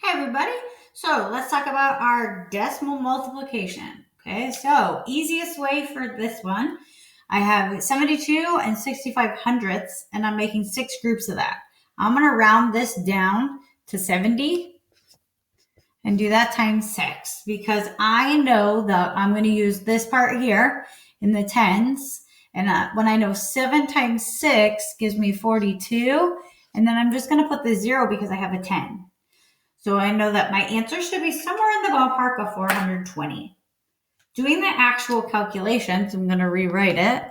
Hey everybody. So let's talk about our decimal multiplication. Okay, so easiest way for this one, I have 72 and 65 hundredths, and I'm making 6 groups of that. I'm going to round this down to 70 and do that times 6 because I know that I'm going to use this part here in the tens. And when I know 7 times 6 gives me 42, and then I'm just going to put the 0 because I have a 10. So I know that my answer should be somewhere in the ballpark of 420. Doing the actual calculations, I'm going to rewrite it.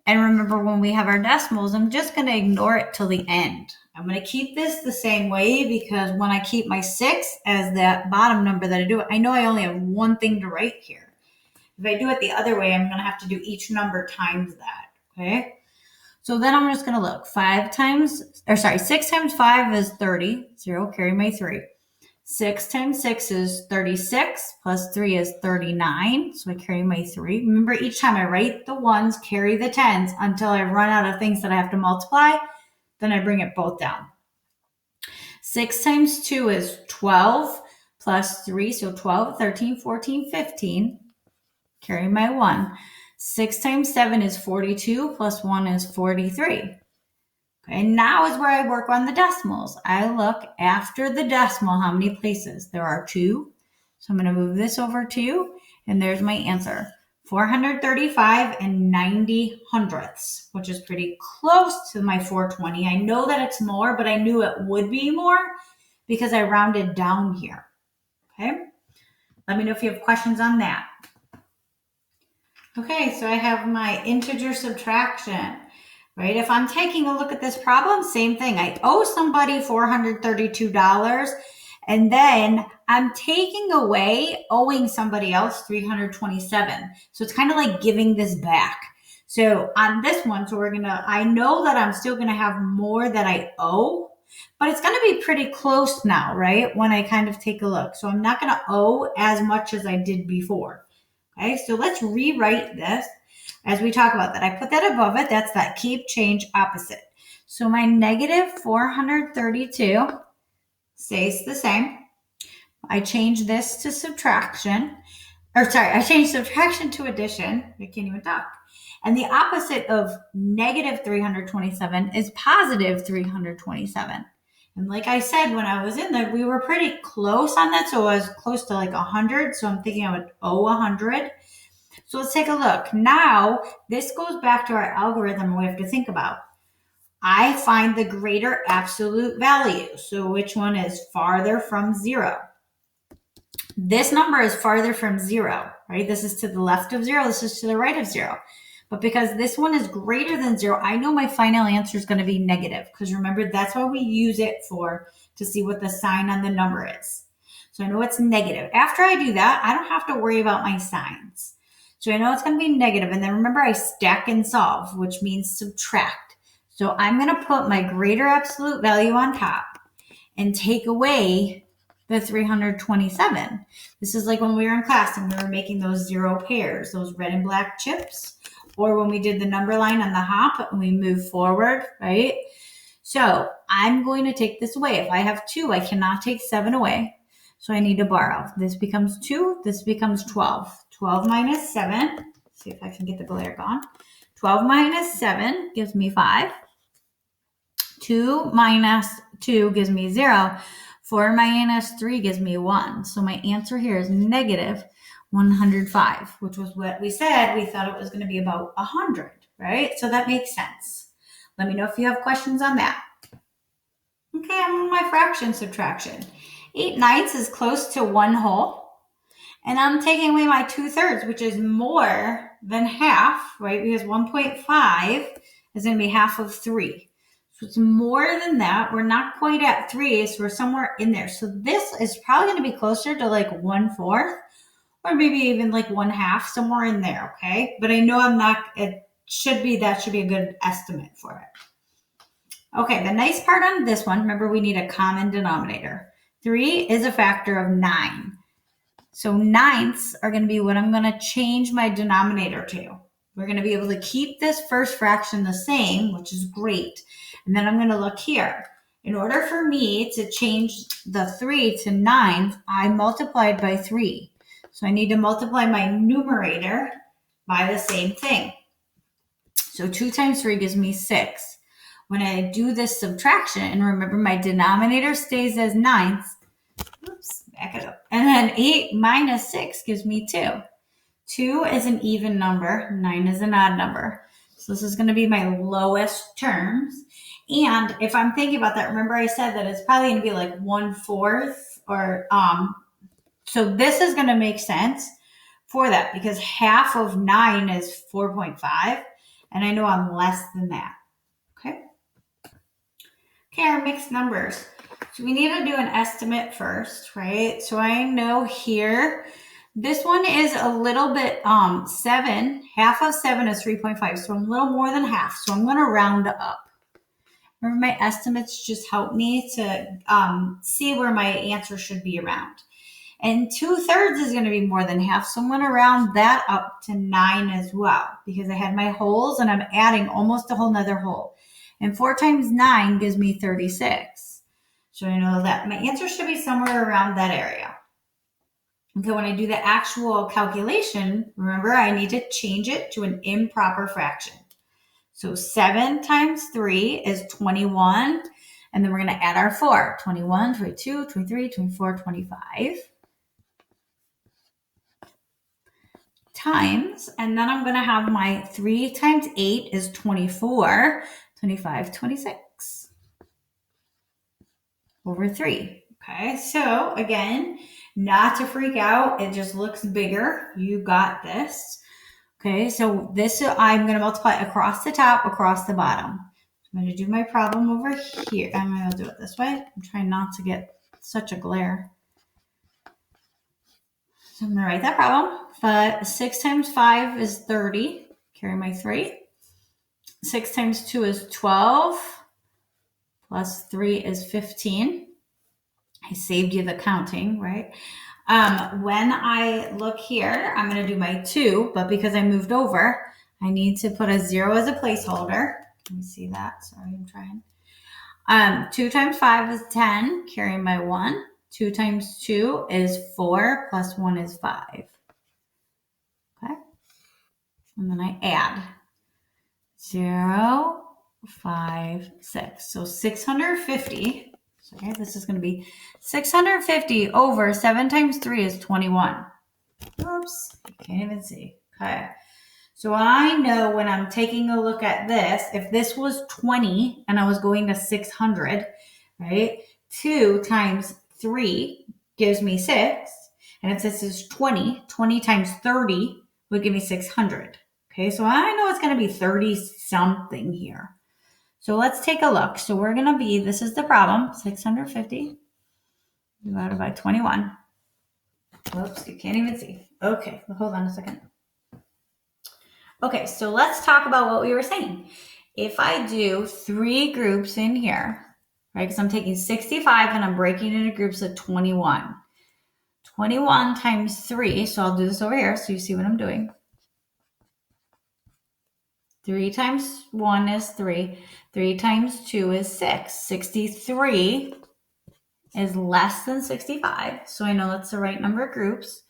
And remember, when we have our decimals, I'm just going to ignore it till the end. I'm going to keep this the same way because when I keep my 6 as that bottom number that I do, I know I only have one thing to write here. If I do it the other way, I'm going to have to do each number times that, okay? So then I'm just going to look. 6 times 5 is 30. 0, carry my 3. 6 times 6 is 36, plus 3 is 39. So I carry my 3. Remember, each time I write the ones, carry the tens until I run out of things that I have to multiply. Then I bring it both down. 6 times 2 is 12, plus 3. So 12, 13, 14, 15. Carry my 1. 6 times 7 is 42, plus 1 is 43. Okay, now is where I work on the decimals. I look after the decimal, how many places? There are 2. So I'm going to move this over 2, and there's my answer. 435 and 90 hundredths, which is pretty close to my 420. I know that it's more, but I knew it would be more because I rounded down here. Okay, let me know if you have questions on that. Okay, so I have my integer subtraction. Right? If I'm taking a look at this problem, same thing. I owe somebody $432, and then I'm taking away owing somebody else $327. So it's kind of like giving this back. So on this one, I know that I'm still gonna have more that I owe, but it's gonna be pretty close now, right? When I kind of take a look. So I'm not gonna owe as much as I did before. Okay, so let's rewrite this. As we talk about that, I put that above it. That's that keep, change, opposite. So my negative 432 stays the same. I change this to subtraction. I change subtraction to addition. I can't even talk. And the opposite of negative 327 is positive 327. And like I said, when I was in there, we were pretty close on that. So I was close to like 100. So I'm thinking I would owe 100. So let's take a look. Now, this goes back to our algorithm we have to think about. I find the greater absolute value. So which one is farther from 0? This number is farther from 0, right? This is to the left of 0. This is to the right of 0. But because this one is greater than 0, I know my final answer is going to be negative. Because remember, that's what we use it for, to see what the sign on the number is. So I know it's negative. After I do that, I don't have to worry about my signs. So I know it's going to be negative. And then remember, I stack and solve, which means subtract. So I'm going to put my greater absolute value on top and take away the 327. This is like when we were in class and we were making those 0 pairs, those red and black chips, or when we did the number line on the hop and we move forward, right? So I'm going to take this away. If I have 2, I cannot take 7 away. So I need to borrow. This becomes 2. This becomes 12. 12 minus 7. Let's see if I can get the glare gone. 12 minus 7 gives me 5. 2 minus 2 gives me 0. 4 minus 3 gives me 1. So my answer here is negative 105, which was what we said. We thought it was going to be about 100, right? So that makes sense. Let me know if you have questions on that. Okay, I'm on my fraction subtraction. 8/9 is close to 1 whole. And I'm taking away my 2/3, which is more than half, right? Because 1.5 is going to be half of 3. So it's more than that. We're not quite at 3, so we're somewhere in there. So this is probably going to be closer to like 1/4, or maybe even like 1/2, somewhere in there, okay? But I know that should be a good estimate for it. Okay, the nice part on this one, remember we need a common denominator. 3 is a factor of 9. So 9ths are going to be what I'm going to change my denominator to. We're going to be able to keep this first fraction the same, which is great. And then I'm going to look here. In order for me to change the 3 to 9, I multiplied by 3. So I need to multiply my numerator by the same thing. So 2 times 3 gives me 6. When I do this subtraction, and remember my denominator stays as 9, oops, back it up. And then 8 minus 6 gives me 2. 2 is an even number, 9 is an odd number. So this is going to be my lowest terms. And if I'm thinking about that, remember I said that it's probably going to be like 1/4 or, so this is going to make sense for that because half of 9 is 4.5. And I know I'm less than that. Okay. Okay, our mixed numbers. So we need to do an estimate first, right? So I know here, this one is a little bit, 7. Half of 7 is 3.5. So I'm a little more than half. So I'm going to round up. Remember, my estimates just help me to see where my answer should be around. And 2/3 is going to be more than half. So I'm going to round that up to 9 as well because I had my wholes and I'm adding almost a whole nother whole. And 4 times 9 gives me 36. So I know that my answer should be somewhere around that area. Okay, when I do the actual calculation, remember I need to change it to an improper fraction. So 7 times 3 is 21. And then we're going to add our 4. 21, 22, 23, 24, 25. Times, and then I'm going to have my 3 times 8 is 24, 25, 26 over 3. Okay, so again, not to freak out. It just looks bigger. You got this. Okay, so this I'm going to multiply across the top, across the bottom. I'm going to do my problem over here. I'm going to do it this way. I'm trying not to get such a glare. So I'm going to write that problem. But 6 times 5 is 30. Carry my 3. 6 times 2 is 12. Plus 3 is 15. I saved you the counting, right? When I look here, I'm going to do my 2. But because I moved over, I need to put a 0 as a placeholder. Can you see that? Sorry, I'm trying. 2 times 5 is 10. Carry my 1. 2 times 2 is 4. Plus 1 is 5. Okay. And then I add 0, 5, 6. So 650. So, okay, this is going to be 650 over 7 times 3 is 21. Oops, you can't even see. Okay. So I know when I'm taking a look at this, if this was 20 and I was going to 600, right? 2 times 3 gives me 6. And if this is 20, 20 times 30 would give me 600. Okay, so I know it's going to be 30 something here. So let's take a look. So we're going to be, this is the problem, 650 divided by 21. Whoops, you can't even see. Okay, well, hold on a second. Okay, so let's talk about what we were saying. If I do 3 groups in here, right, because I'm taking 65 and I'm breaking into groups of 21. 21 times 3, so I'll do this over here so you see what I'm doing. 3 times 1 is 3. 3 times 2 is 6. 63 is less than 65, so I know that's the right number of groups.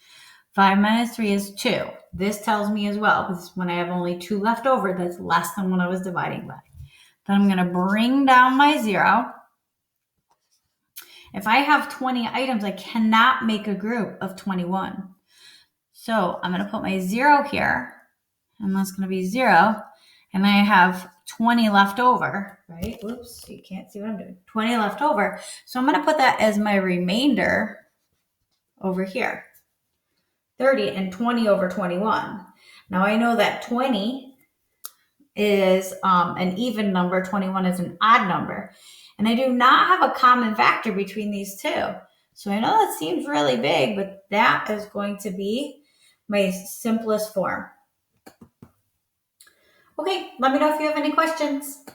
5 minus 3 is 2. This tells me as well, because when I have only 2 left over, that's less than what I was dividing by. Then I'm going to bring down my 0. If I have 20 items, I cannot make a group of 21. So I'm going to put my 0 here, and that's going to be 0. And I have 20 left over, right? Whoops, you can't see what I'm doing. 20 left over. So I'm going to put that as my remainder over here. 30 and 20 over 21. Now I know that 20 is an even number. 21 is an odd number. And I do not have a common factor between these two. So I know that seems really big, but that is going to be my simplest form. Okay, let me know if you have any questions.